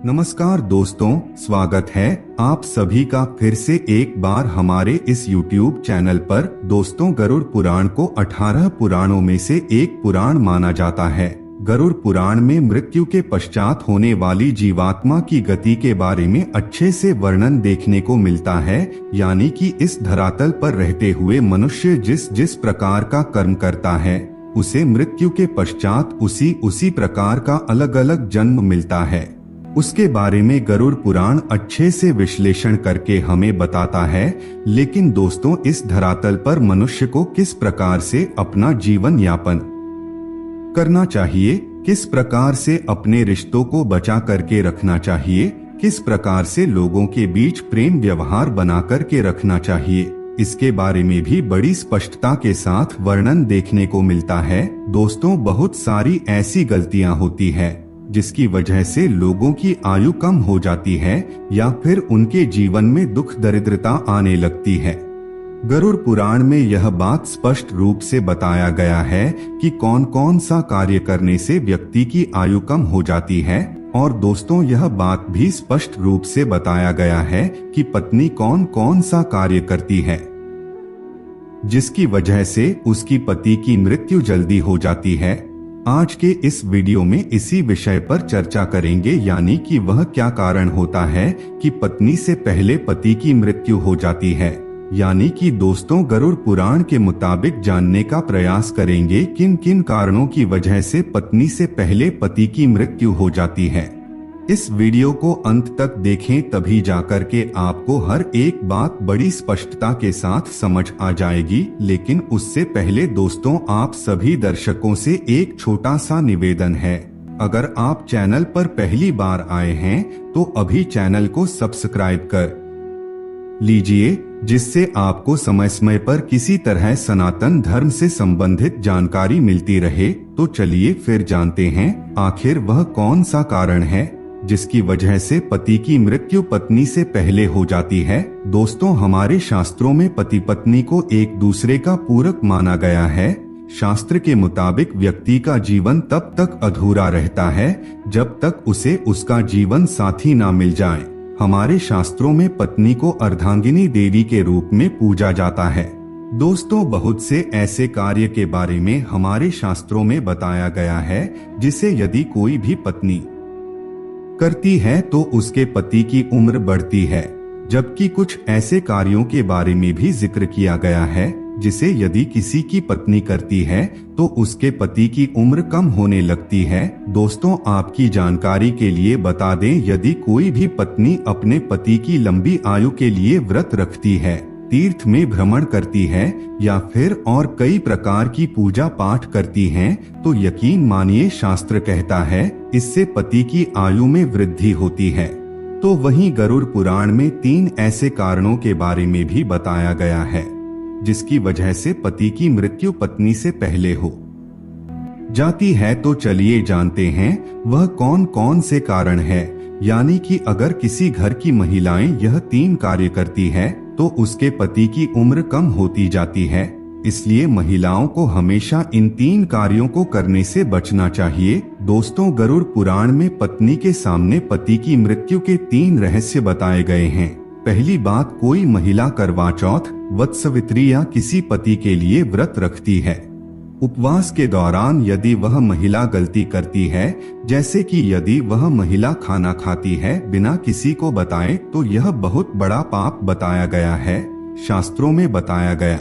नमस्कार दोस्तों, स्वागत है आप सभी का फिर से एक बार हमारे इस YouTube चैनल पर। दोस्तों, गरुड़ पुराण को 18 पुराणों में से एक पुराण माना जाता है। गरुड़ पुराण में मृत्यु के पश्चात होने वाली जीवात्मा की गति के बारे में अच्छे से वर्णन देखने को मिलता है, यानी कि इस धरातल पर रहते हुए मनुष्य जिस जिस प्रकार का कर्म करता है उसे मृत्यु के पश्चात उसी प्रकार का अलग अलग जन्म मिलता है। उसके बारे में गरुड़ पुराण अच्छे से विश्लेषण करके हमें बताता है। लेकिन दोस्तों, इस धरातल पर मनुष्य को किस प्रकार से अपना जीवन यापन करना चाहिए, किस प्रकार से अपने रिश्तों को बचा करके रखना चाहिए, किस प्रकार से लोगों के बीच प्रेम व्यवहार बना करके रखना चाहिए, इसके बारे में भी बड़ी स्पष्टता के साथ वर्णन देखने को मिलता है। दोस्तों, बहुत सारी ऐसी गलतियां होती है जिसकी वजह से लोगों की आयु कम हो जाती है या फिर उनके जीवन में दुख दरिद्रता आने लगती है। गरुड़ पुराण में यह बात स्पष्ट रूप से बताया गया है कि कौन कौन सा कार्य करने से व्यक्ति की आयु कम हो जाती है। और दोस्तों, यह बात भी स्पष्ट रूप से बताया गया है कि पत्नी कौन कौन सा कार्य करती है जिसकी वजह से उसकी पति की मृत्यु जल्दी हो जाती है। आज के इस वीडियो में इसी विषय पर चर्चा करेंगे, यानी कि वह क्या कारण होता है कि पत्नी से पहले पति की मृत्यु हो जाती है। यानी कि दोस्तों, गरुड़ पुराण के मुताबिक जानने का प्रयास करेंगे किन किन कारणों की वजह से पत्नी से पहले पति की मृत्यु हो जाती है। इस वीडियो को अंत तक देखें, तभी जाकर के आपको हर एक बात बड़ी स्पष्टता के साथ समझ आ जाएगी। लेकिन उससे पहले दोस्तों, आप सभी दर्शकों से एक छोटा सा निवेदन है। अगर आप चैनल पर पहली बार आए हैं तो अभी चैनल को सब्सक्राइब कर लीजिए, जिससे आपको समय समय पर किसी तरह सनातन धर्म से संबंधित जानकारी मिलती रहे। तो चलिए फिर जानते हैं आखिर वह कौन सा कारण है जिसकी वजह से पति की मृत्यु पत्नी से पहले हो जाती है। दोस्तों, हमारे शास्त्रों में पति पत्नी को एक दूसरे का पूरक माना गया है। शास्त्र के मुताबिक व्यक्ति का जीवन तब तक अधूरा रहता है जब तक उसे उसका जीवन साथी ना मिल जाए। हमारे शास्त्रों में पत्नी को अर्धांगिनी देवी के रूप में पूजा जाता है। दोस्तों, बहुत से ऐसे कार्य के बारे में हमारे शास्त्रों में बताया गया है जिसे यदि कोई भी पत्नी करती है तो उसके पति की उम्र बढ़ती है, जबकि कुछ ऐसे कार्यों के बारे में भी जिक्र किया गया है जिसे यदि किसी की पत्नी करती है तो उसके पति की उम्र कम होने लगती है। दोस्तों, आपकी जानकारी के लिए बता दें, यदि कोई भी पत्नी अपने पति की लंबी आयु के लिए व्रत रखती है, तीर्थ में भ्रमण करती है या फिर और कई प्रकार की पूजा पाठ करती हैं, तो यकीन मानिए शास्त्र कहता है इससे पति की आयु में वृद्धि होती है। तो वहीं गरुड़ पुराण में 3 ऐसे कारणों के बारे में भी बताया गया है जिसकी वजह से पति की मृत्यु पत्नी से पहले हो जाती है। तो चलिए जानते हैं वह कौन कौन से कारण है। यानी कि अगर किसी घर की महिलाएं यह 3 कार्य करती है तो उसके पति की उम्र कम होती जाती है। इसलिए महिलाओं को हमेशा इन 3 कार्यों को करने से बचना चाहिए। दोस्तों, गरुड़ पुराण में पत्नी के सामने पति की मृत्यु के 3 रहस्य बताए गए हैं। पहली बात, कोई महिला करवा चौथ, वत्सवित्री या किसी पति के लिए व्रत रखती है। उपवास के दौरान यदि वह महिला गलती करती है, जैसे कि यदि वह महिला खाना खाती है बिना किसी को बताए, तो यह बहुत बड़ा पाप बताया गया है। शास्त्रों में बताया गया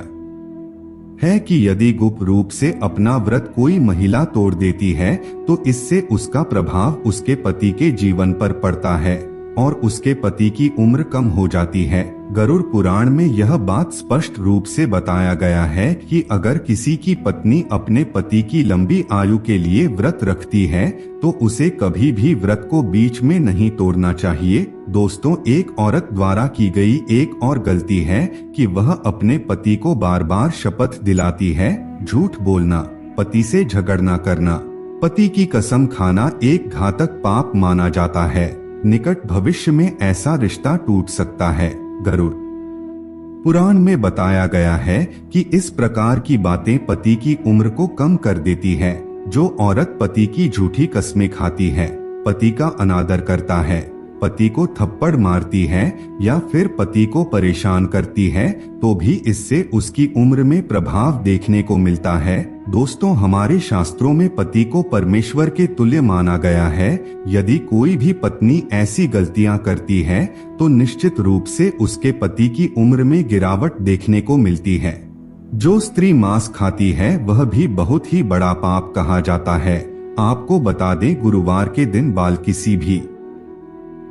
है कि यदि गुप्त रूप से अपना व्रत कोई महिला तोड़ देती है तो इससे उसका प्रभाव उसके पति के जीवन पर पड़ता है और उसके पति की उम्र कम हो जाती है। गरुड़ पुराण में यह बात स्पष्ट रूप से बताया गया है कि अगर किसी की पत्नी अपने पति की लंबी आयु के लिए व्रत रखती है तो उसे कभी भी व्रत को बीच में नहीं तोड़ना चाहिए। दोस्तों, एक औरत द्वारा की गई एक और गलती है कि वह अपने पति को बार बार शपथ दिलाती है। झूठ बोलना, पति से झगड़ना करना, पति की कसम खाना एक घातक पाप माना जाता है। निकट भविष्य में ऐसा रिश्ता टूट सकता है। गरुड़ पुराण में बताया गया है कि इस प्रकार की बातें पति की उम्र को कम कर देती है। जो औरत पति की झूठी कस्में खाती है पति का अनादर करता है, पति को थप्पड़ मारती है या फिर पति को परेशान करती है, तो भी इससे उसकी उम्र में प्रभाव देखने को मिलता है। दोस्तों, हमारे शास्त्रों में पति को परमेश्वर के तुल्य माना गया है। यदि कोई भी पत्नी ऐसी गलतियां करती है तो निश्चित रूप से उसके पति की उम्र में गिरावट देखने को मिलती है। जो स्त्री मांस खाती है वह भी बहुत ही बड़ा पाप कहा जाता है। आपको बता दें, गुरुवार के दिन बाल किसी भी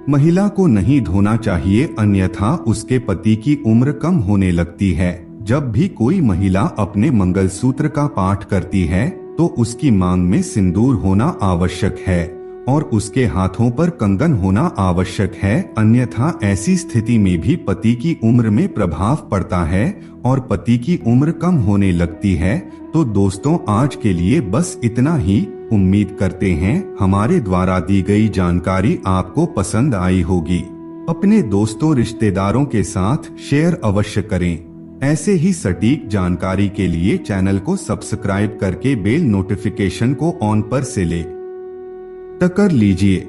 महिला को नहीं धोना चाहिए, अन्यथा उसके पति की उम्र कम होने लगती है। जब भी कोई महिला अपने मंगलसूत्र का पाठ करती है तो उसकी मांग में सिंदूर होना आवश्यक है और उसके हाथों पर कंगन होना आवश्यक है, अन्यथा ऐसी स्थिति में भी पति की उम्र में प्रभाव पड़ता है और पति की उम्र कम होने लगती है। तो दोस्तों, आज के लिए बस इतना ही। उम्मीद करते हैं हमारे द्वारा दी गई जानकारी आपको पसंद आई होगी। अपने दोस्तों रिश्तेदारों के साथ शेयर अवश्य करें। ऐसे ही सटीक जानकारी के लिए चैनल को सब्सक्राइब करके बेल नोटिफिकेशन को ऑन पर से ले कर लीजिए।